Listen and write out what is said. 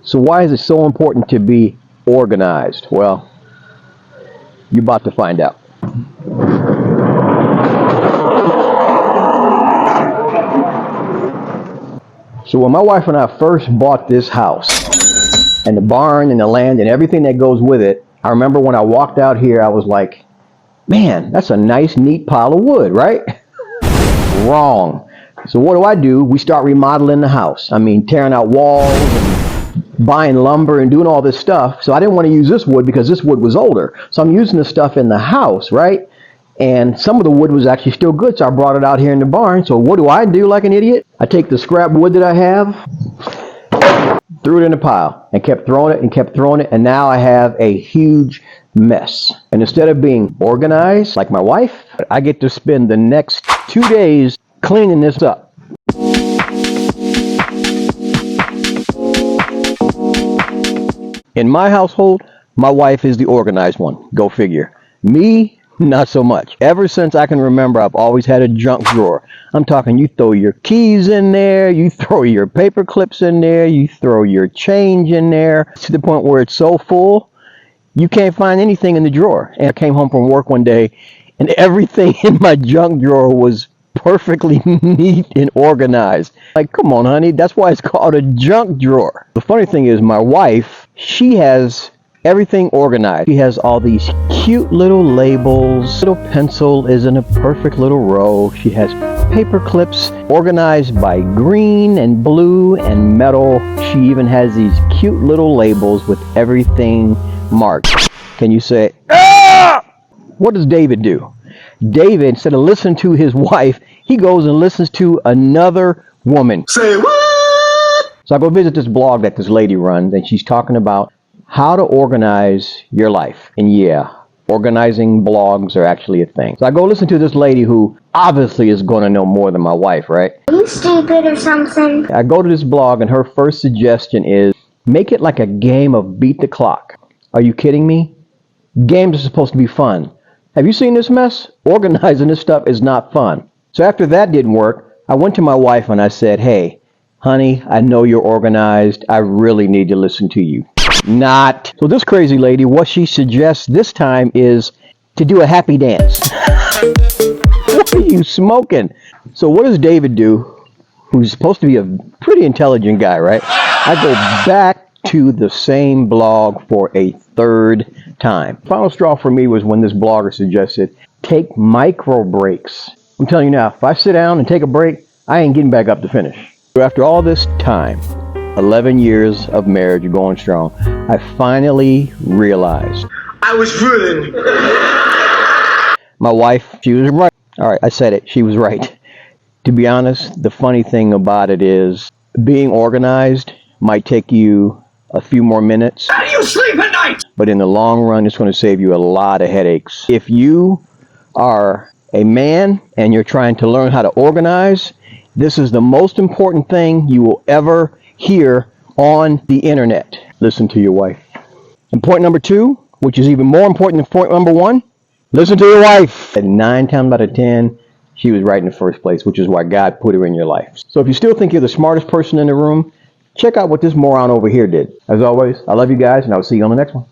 So why is it so important to be organized? Well, you're about to find out. So when my wife and I first bought this house, and the barn and the land and everything that goes with it, I remember when I walked out here, I was like, man, that's a nice, neat pile of wood, right? Wrong. So what do? We start remodeling the house. I mean, tearing out walls and buying lumber and doing all this stuff. So I didn't want to use this wood because this wood was older. So I'm using the stuff in the house, right? And some of the wood was actually still good, so I brought it out here in the barn. So what do like an idiot? I take the scrap wood that I have, threw it in a pile, and kept throwing it, and now I have a huge mess. And instead of being organized like my wife, I get to spend the next 2 days cleaning this up. In my household, my wife is the organized one. Go figure. Me, not so much. Ever since I can remember, I've always had a junk drawer. I'm talking, you throw your keys in there, you throw your paper clips in there, you throw your change in there, to the point where it's so full, you can't find anything in the drawer. And I came home from work one day, and everything in my junk drawer was perfectly neat and organized. Like, come on, honey, that's why it's called a junk drawer. The funny thing is, my wife, she has everything organized. She has all these cute little labels. Little pencil is in a perfect little row. She has paper clips organized by green and blue and metal. She even has these cute little labels with everything marked. Can you say, ah? What does David do? David, instead of listening to his wife, he goes and listens to another woman. Say what? So I go visit this blog that this lady runs, and she's talking about how to organize your life. And yeah, organizing blogs are actually a thing. So I go listen to this lady who obviously is going to know more than my wife, right? Are you stupid or something? I go to this blog, and her first suggestion is make it like a game of beat the clock. Are you kidding me? Games are supposed to be fun. Have you seen this mess? Organizing this stuff is not fun. So after that didn't work, I went to my wife and I said, hey, honey, I know you're organized. I really need to listen to you. Not. So this crazy lady, what she suggests this time is to do a happy dance. What are you smoking? So what does David do, who's supposed to be a pretty intelligent guy, right? I go back to the same blog for a third time. Final straw for me was when this blogger suggested take micro breaks. I'm telling you now, if I sit down and take a break, I ain't getting back up to finish. So after all this time, 11 years of marriage going strong, I finally realized I was fooling. my wife, she was right. All right, I said it. She was right. To be honest, the funny thing about it is being organized might take you a few more minutes. How do you sleep at night? But in the long run, it's going to save you a lot of headaches. If you are a man and you're trying to learn how to organize, this is the most important thing you will ever hear on the internet. Listen to your wife. And point number 2, which is even more important than point number 1, listen to your wife. And 9 times out of 10, she was right in the first place, which is why God put her in your life. So if you still think you're the smartest person in the room, check out what this moron over here did. As always, I love you guys, and I'll see you on the next one.